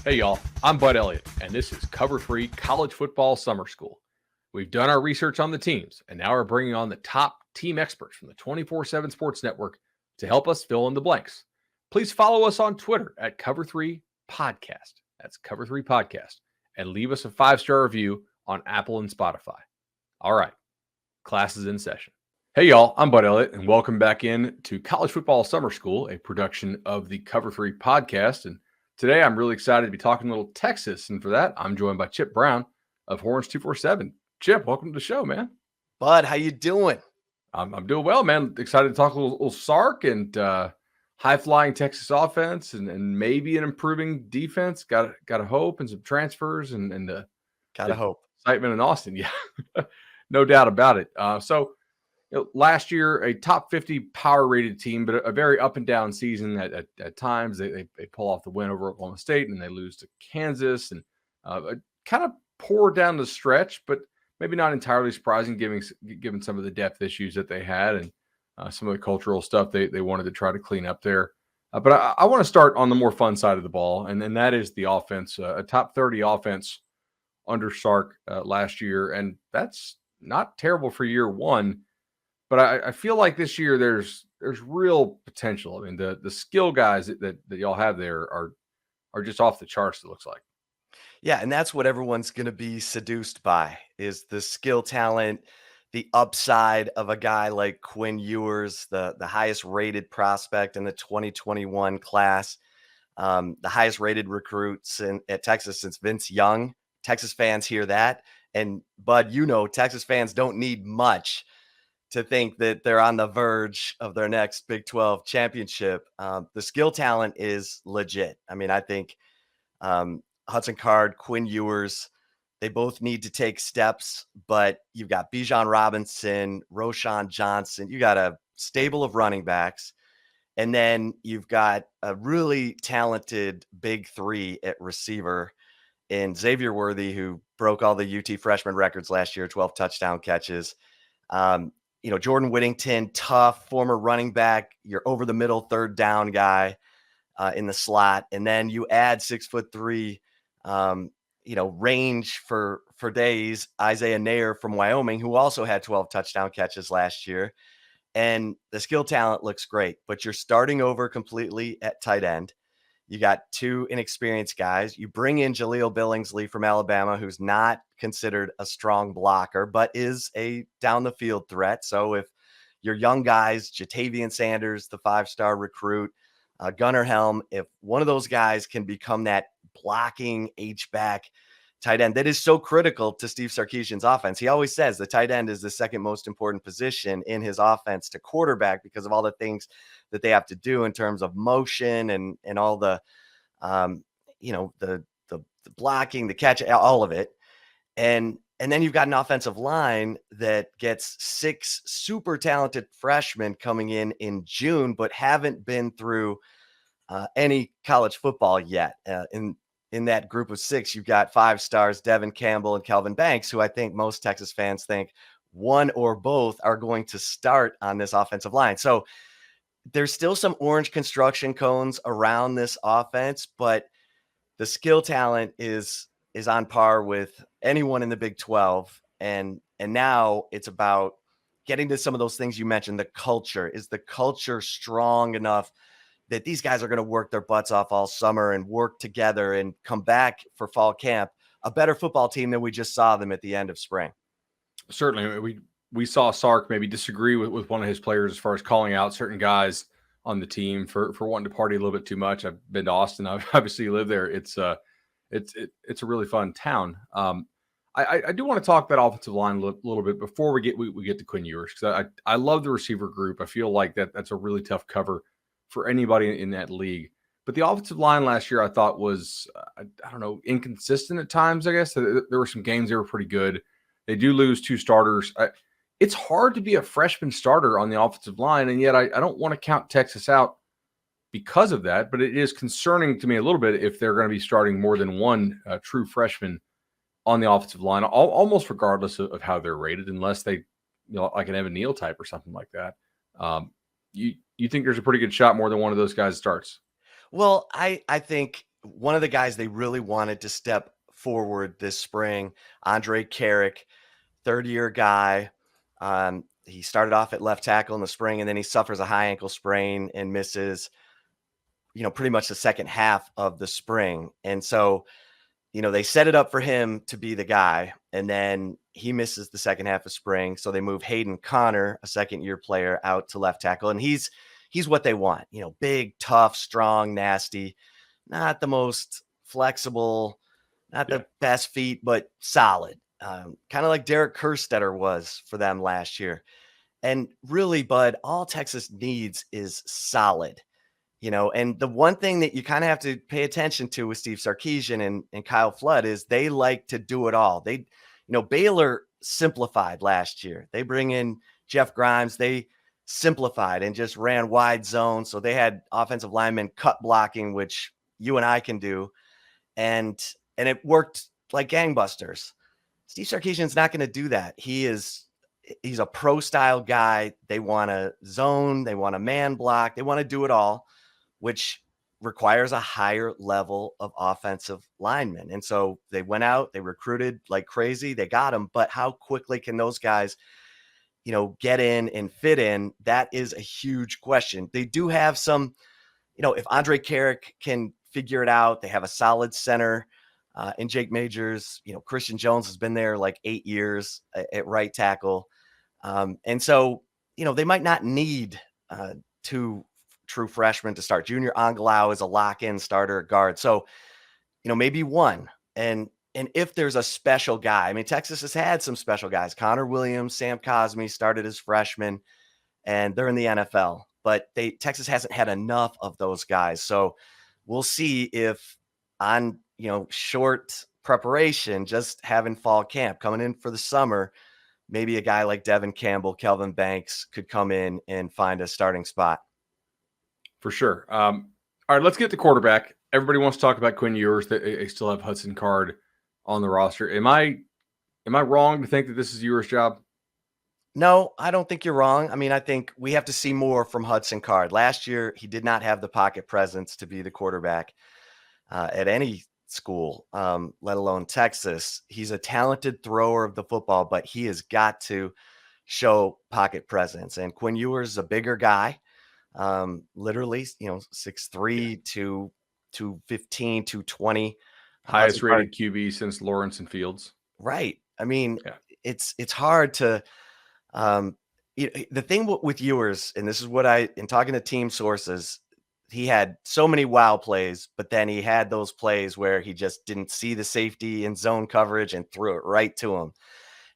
Hey, y'all, I'm Bud Elliott, and this is Cover 3 College Football Summer School. We've done our research on the teams, and now we're bringing on the top team experts from the 24/7 Sports Network to help us fill in the blanks. Please follow us on Twitter at Cover 3 Podcast. That's Cover 3 Podcast. And leave us a 5-star review on Apple and Spotify. All right, class is in session. Hey, y'all, I'm Bud Elliott, and welcome back in to College Football Summer School, a production of the Cover 3 Podcast. And today, I'm really excited to be talking a little Texas, and for that, I'm joined by Chip Brown of Horns247. Chip, welcome to the show, man. Bud, how you doing? I'm doing well, man. Excited to talk a little Sark and high-flying Texas offense, and maybe an improving defense. Got to hope, and some transfers, and gotta hope excitement in Austin. Yeah, no doubt about it. Last year, a top 50 power-rated team, but a very up-and-down season at times. They pull off the win over Oklahoma State, and they lose to Kansas, and kind of poor down the stretch, but maybe not entirely surprising given some of the depth issues that they had and some of the cultural stuff they wanted to try to clean up there. But I want to start on the more fun side of the ball, and that is the offense, a top 30 offense under Sark last year, and that's not terrible for year one. But I feel like this year there's real potential. I mean, the skill guys that y'all have there are just off the charts, it looks like. Yeah, and that's what everyone's going to be seduced by is the skill talent, the upside of a guy like Quinn Ewers, the highest rated prospect in the 2021 class, the highest rated recruits at Texas since Vince Young. Texas fans hear that. And Bud, Texas fans don't need much to think that they're on the verge of their next Big 12 championship. The skill talent is legit. I mean, I think Hudson Card, Quinn Ewers, they both need to take steps, but you've got Bijan Robinson, Roschon Johnson. You got a stable of running backs, and then you've got a really talented big three at receiver in Xavier Worthy, who broke all the UT freshman records last year, 12 touchdown catches. Jordan Whittington, tough former running back, your over the middle third down guy in the slot. And then you add 6'3", range for days, Isaiah Nair from Wyoming, who also had 12 touchdown catches last year. And the skill talent looks great, but you're starting over completely at tight end. You got two inexperienced guys. You bring in Jaleel Billingsley from Alabama, who's not considered a strong blocker, but is a down the field threat. So if your young guys, Jatavian Sanders, the 5-star recruit, Gunnar Helm, if one of those guys can become that blocking H-back tight end that is so critical to Steve Sarkisian's offense. He always says the tight end is the second most important position in his offense to quarterback because of all the things that they have to do in terms of motion and all the, the blocking, the catch, all of it. And then you've got an offensive line that gets 6 super talented freshmen coming in June, but haven't been through any college football yet. In that group of 6, you've got 5 stars, Devin Campbell and Kelvin Banks, who I think most Texas fans think one or both are going to start on this offensive line. So there's still some orange construction cones around this offense, but the skill talent is on par with anyone in the Big 12. And now it's about getting to some of those things you mentioned. The culture. Is the culture strong enough that these guys are going to work their butts off all summer and work together and come back for fall camp a better football team than we just saw them at the end of spring? Certainly. We saw Sark maybe disagree with one of his players as far as calling out certain guys on the team for wanting to party a little bit too much. I've been to Austin. I've obviously lived there. It's a really fun town. I do want to talk that offensive line a little bit before we get to Quinn Ewers, because I love the receiver group. I feel like that's a really tough cover for anybody in that league. But the offensive line last year I thought was, inconsistent at times, I guess. There were some games they were pretty good. They do lose 2 starters. It's hard to be a freshman starter on the offensive line, and yet I don't want to count Texas out because of that. But it is concerning to me a little bit if they're going to be starting more than one true freshman on the offensive line, almost regardless of how they're rated, unless they, like an Evan Neal type or something like that. You think there's a pretty good shot more than one of those guys starts? Well, I think one of the guys they really wanted to step forward this spring, Andre Carrick, third-year guy. He started off at left tackle in the spring, and then he suffers a high ankle sprain and misses, pretty much the second half of the spring. And so, they set it up for him to be the guy, and then he misses the second half of spring. So they move Hayden Connor, a second-year player, out to left tackle, and he's what they want. Big, tough, strong, nasty, not the most flexible, not the best feet, but solid. Kind of like Derek Kerstetter was for them last year. And really, Bud, all Texas needs is solid. And the one thing that you kind of have to pay attention to with Steve Sarkisian and Kyle Flood is they like to do it all. Baylor simplified last year. They bring in Jeff Grimes. They simplified and just ran wide zone. So they had offensive linemen cut blocking, which you and I can do. And it worked like gangbusters. Steve Sarkisian's not going to do that. He's a pro style guy. They want to zone. They want to man block. They want to do it all, which requires a higher level of offensive linemen. And so they went out, they recruited like crazy. They got them, but how quickly can those guys, get in and fit in? That is a huge question. They do have some, if Andre Carrick can figure it out, they have a solid center in Jake Majors. Christian Jones has been there like 8 years at right tackle. And so, they might not need two true freshmen to start. Junior Angalau is a lock-in starter at guard. So, maybe one. And if there's a special guy, Texas has had some special guys. Connor Williams, Sam Cosme started as freshmen, and they're in the NFL. But Texas hasn't had enough of those guys. So we'll see if on, short preparation, just having fall camp, coming in for the summer, maybe a guy like Devin Campbell, Kelvin Banks could come in and find a starting spot. For sure. All right, let's get to quarterback. Everybody wants to talk about Quinn Ewers. They still have Hudson Card on the roster. Am I wrong to think that this is Ewers' job? No, I don't think you're wrong. I think we have to see more from Hudson Card. Last year, he did not have the pocket presence to be the quarterback at any school, let alone Texas. He's a talented thrower of the football, but he has got to show pocket presence. And Quinn Ewers is a bigger guy. Literally, 6'3", 215, 220. Highest rated QB since Lawrence and Fields. Right. It's hard to, the thing with Ewers, and this is what in talking to team sources, he had so many wow plays, but then he had those plays where he just didn't see the safety in zone coverage and threw it right to him.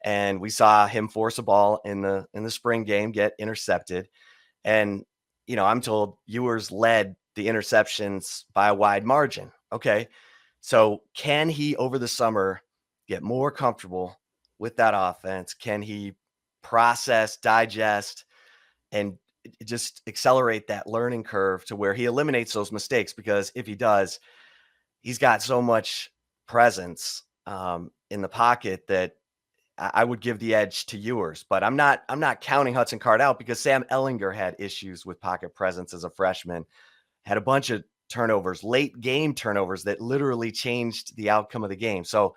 And we saw him force a ball in the spring game, get intercepted. And, I'm told Ewers led the interceptions by a wide margin. Okay. So can he over the summer get more comfortable with that offense? Can he process, digest, and just accelerate that learning curve to where he eliminates those mistakes? Because if he does, he's got so much presence in the pocket that I would give the edge to Ewers. But I'm not counting Hudson Card out, because Sam Ellinger had issues with pocket presence as a freshman, had a bunch of turnovers, late game turnovers that literally changed the outcome of the game. So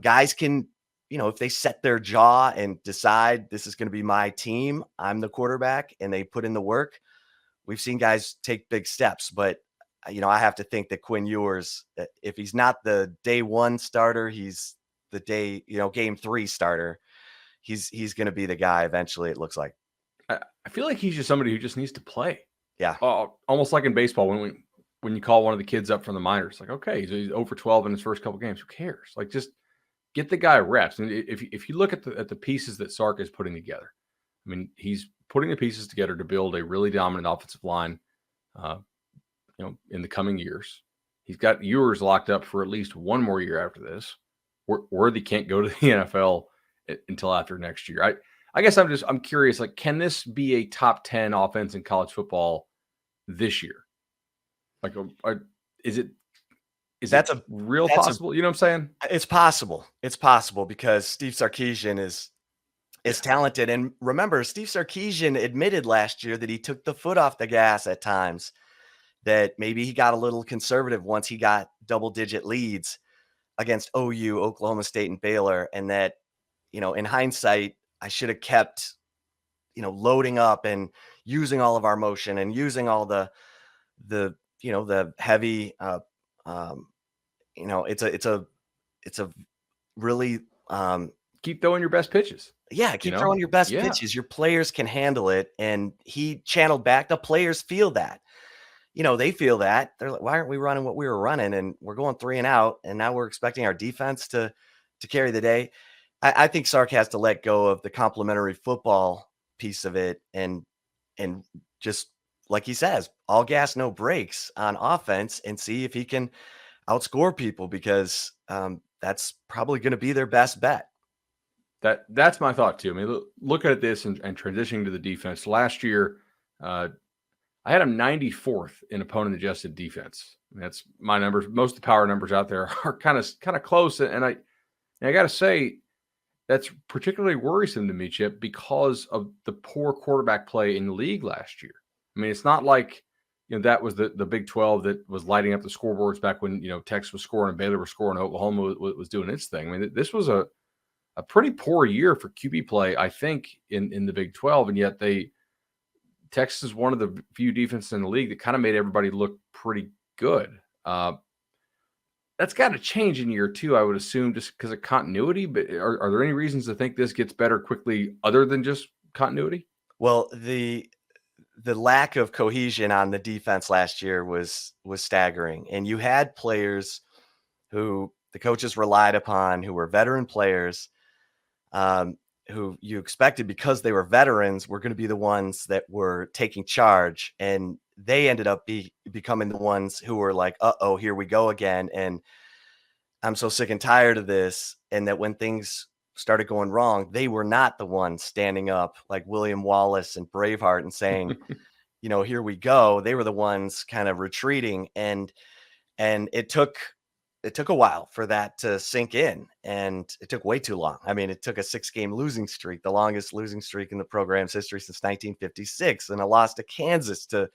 guys can, if they set their jaw and decide this is going to be my team, I'm the quarterback, and they put in the work, we've seen guys take big steps. But, I have to think that Quinn Ewers, if he's not the day one starter, he's the day, game 3 starter. He's going to be the guy eventually, it looks like. I feel like he's just somebody who just needs to play. Yeah. Almost like in baseball, when you call one of the kids up from the minors, like, okay, he's over 12 in his first couple games. Who cares? Like, just get the guy reps. And if you look at the pieces that Sark is putting together, he's putting the pieces together to build a really dominant offensive line, in the coming years. He's got Ewers locked up for at least one more year after this. Worthy can't go to the NFL until after next year. I guess I'm curious, like, can this be a top 10 offense in college football this year? Like, is it possible? You know what I'm saying? It's possible. It's possible because Steve Sarkisian is talented. And remember, Steve Sarkisian admitted last year that he took the foot off the gas at times that maybe he got a little conservative once he got double-digit leads against OU, Oklahoma State, and Baylor, and that, in hindsight, I should have kept, loading up and using all of our motion and using all the heavy, it's a really, Keep throwing your best pitches. keep throwing your best Yeah. pitches. Your players can handle it. And he channeled back. The players feel that. They feel that. They're like, why aren't we running what we were running? And we're going 3 and out. And now we're expecting our defense to carry the day. I think Sark has to let go of the complementary football piece of it and just, like he says, all gas, no brakes on offense, and see if he can outscore people, because that's probably going to be their best bet. That's my thought too. I mean, look at this and transitioning to the defense. Last year, I had him 94th in opponent adjusted defense. I mean, that's my numbers. Most of the power numbers out there are kind of close. And I got to say, that's particularly worrisome to me, Chip, because of the poor quarterback play in the league last year. I mean, it's not like, that was the Big 12 that was lighting up the scoreboards back when, Texas was scoring and Baylor was scoring, Oklahoma was doing its thing. I mean, this was a pretty poor year for QB play, I think, in the Big 12. And yet Texas is one of the few defenses in the league that kind of made everybody look pretty good. That's got to change in year 2, I would assume, just because of continuity. But are there any reasons to think this gets better quickly other than just continuity? Well, the lack of cohesion on the defense last year was staggering. And you had players who the coaches relied upon, who were veteran players, who you expected, because they were veterans, were going to be the ones that were taking charge. And they ended up becoming the ones who were like, uh-oh, here we go again. And I'm so sick and tired of this. And that when things started going wrong, they were not the ones standing up like William Wallace and Braveheart and saying, here we go. They were the ones kind of retreating. And it took a while for that to sink in, and it took way too long. I mean, it took a 6-game losing streak, the longest losing streak in the program's history since 1956, and a loss to Kansas to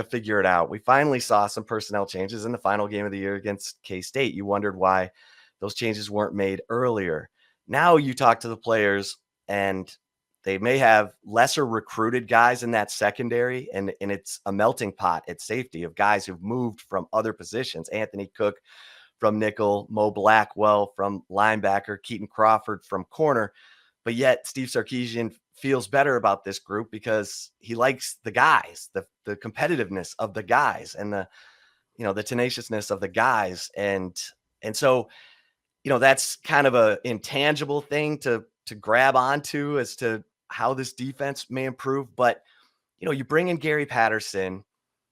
figure it out. We finally saw some personnel changes in the final game of the year against K-State. You wondered why those changes weren't made earlier. Now you talk to the players, and they may have lesser recruited guys in that secondary, and it's a melting pot at safety of guys who've moved from other positions. Anthony Cook from nickel, Mo Blackwell from linebacker, Keaton Crawford from corner. But yet Steve Sarkisian feels better about this group because he likes the guys, the competitiveness of the guys, and the tenaciousness of the guys. And so, that's kind of a intangible thing to grab onto as to how this defense may improve. But, you bring in Gary Patterson,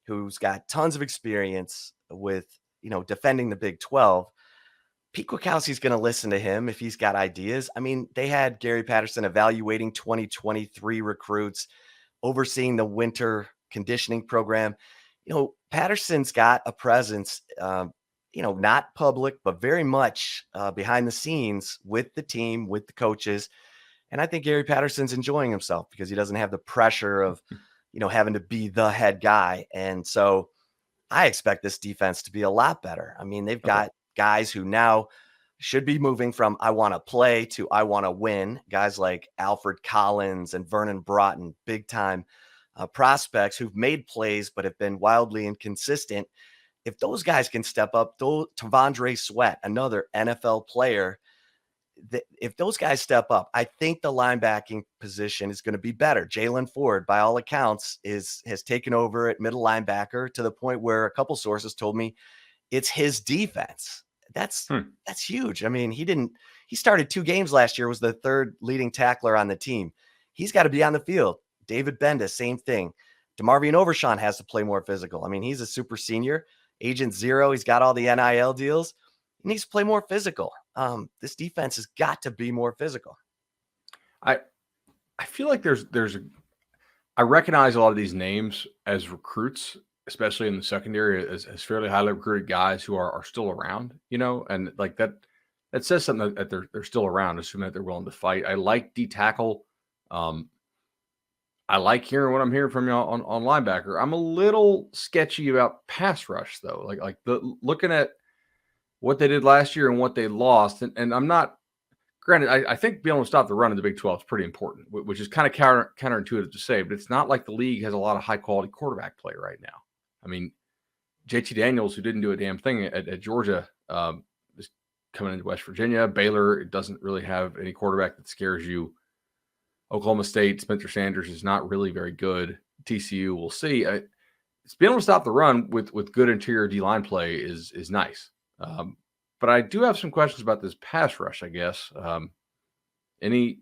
who's got tons of experience with, defending the Big 12. Pete Kwiatkowski's going to listen to him if he's got ideas. I mean, they had Gary Patterson evaluating 2023 recruits, overseeing the winter conditioning program. Patterson's got a presence, not public, but very much behind the scenes with the team, with the coaches. And I think Gary Patterson's enjoying himself because he doesn't have the pressure of, having to be the head guy. And so I expect this defense to be a lot better. I mean, they've got guys who now should be moving from I want to play to I want to win. Guys like Alfred Collins and Vernon Broughton, big time prospects who've made plays but have been wildly inconsistent. If those guys can step up, Tavondre Sweat, another NFL player, if those guys step up, I think the linebacking position is going to be better. Jalen Ford, by all accounts, has taken over at middle linebacker to the point where a couple sources told me it's his defense. That's huge. I mean, he started 2 games last year, was the 3rd leading tackler on the team. He's got to be on the field. David Benda, same thing. DeMarvion Overshawn has to play more physical. I mean, he's a super senior, Agent Zero. He's got all the NIL deals. He needs to play more physical. This defense has got to be more physical. I feel like I recognize a lot of these names as recruits, especially in the secondary, as fairly highly recruited guys who are still around, and like that says something that they're still around, assuming that they're willing to fight. I like D tackle. I like hearing what I'm hearing from you on linebacker. I'm a little sketchy about pass rush though. Like looking at what they did last year and what they lost, and I'm not granted. I think being able to stop the run in the Big 12 is pretty important, which is kind of counterintuitive to say, but it's not like the league has a lot of high quality quarterback play right now. I mean, JT Daniels, who didn't do a damn thing at Georgia, is coming into West Virginia. Baylor, it doesn't really have any quarterback that scares you. Oklahoma State, Spencer Sanders is not really very good. TCU, we'll see. It's being able to stop the run with good interior D-line play is nice. But I do have some questions about this pass rush, I guess. Any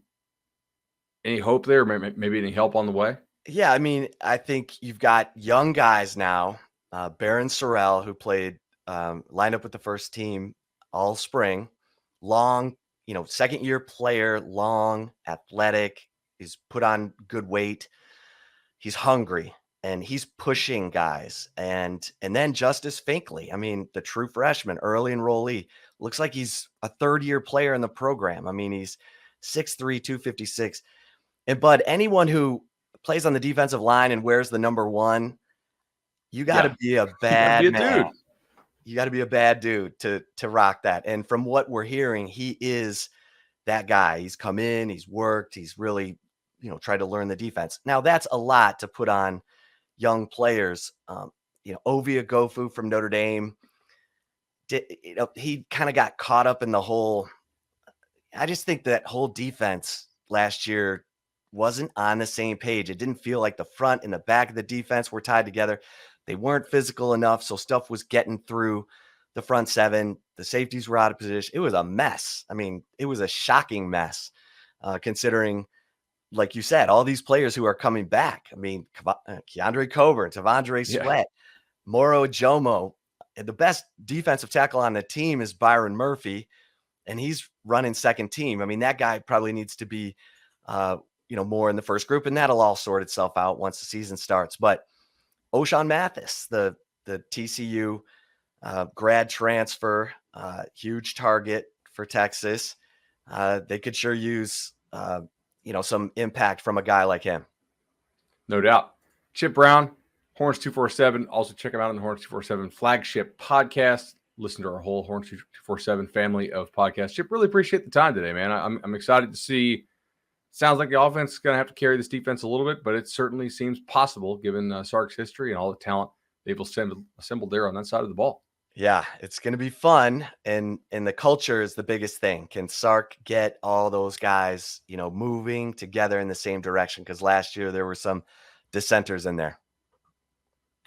hope there? Maybe any help on the way? Yeah, I mean, I think you've got young guys now. Baron Sorrell, who played lined up with the first team all spring. Long, second-year player, long, athletic. He's put on good weight. He's hungry, and he's pushing guys. And then Justice Finkley, I mean, the true freshman, early enrollee, looks like he's a third-year player in the program. I mean, he's 6'3", 256. And Bud, anyone who plays on the defensive line and wears the number 1, you got to be a bad man. Dude. You got to be a bad dude to rock that. And from what we're hearing, he is that guy. He's come in, he's worked, he's really, tried to learn the defense. Now that's a lot to put on young players. Ovia Gofu from Notre Dame, he kind of got caught up in the whole. I just think that whole defense last year wasn't on the same page. It didn't feel like the front and the back of the defense were tied together. They weren't physical enough, so stuff was getting through the front 7. The safeties were out of position. It was a mess. I mean, it was a shocking mess, considering, like you said, all these players who are coming back. I mean, Keandre Coburn, Tavondre Sweat, Moro Jomo. The best defensive tackle on the team is Byron Murphy, and he's running second team. I mean, that guy probably needs to be, more in the first group, and that'll all sort itself out once the season starts. But O'Shawn Mathis, the TCU grad transfer, huge target for Texas. They could sure use, some impact from a guy like him. No doubt. Chip Brown, Horns247. Also check him out on the Horns247 flagship podcast. Listen to our whole Horns247 family of podcasts. Chip, really appreciate the time today, man. I'm excited to see. Sounds like the offense is going to have to carry this defense a little bit, but it certainly seems possible given Sark's history and all the talent they've assembled there on that side of the ball. Yeah, it's going to be fun, and the culture is the biggest thing. Can Sark get all those guys, moving together in the same direction? Because last year there were some dissenters in there.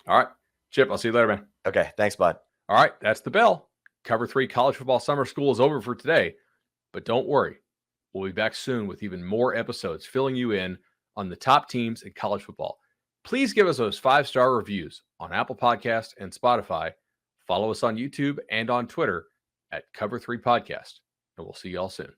All right, Chip, I'll see you later, man. Okay, thanks, Bud. All right, that's the bell. Cover 3 College Football Summer School is over for today, but don't worry. We'll be back soon with even more episodes filling you in on the top teams in college football. Please give us those 5-star reviews on Apple Podcasts and Spotify. Follow us on YouTube and on Twitter at Cover 3 Podcast, and we'll see you all soon.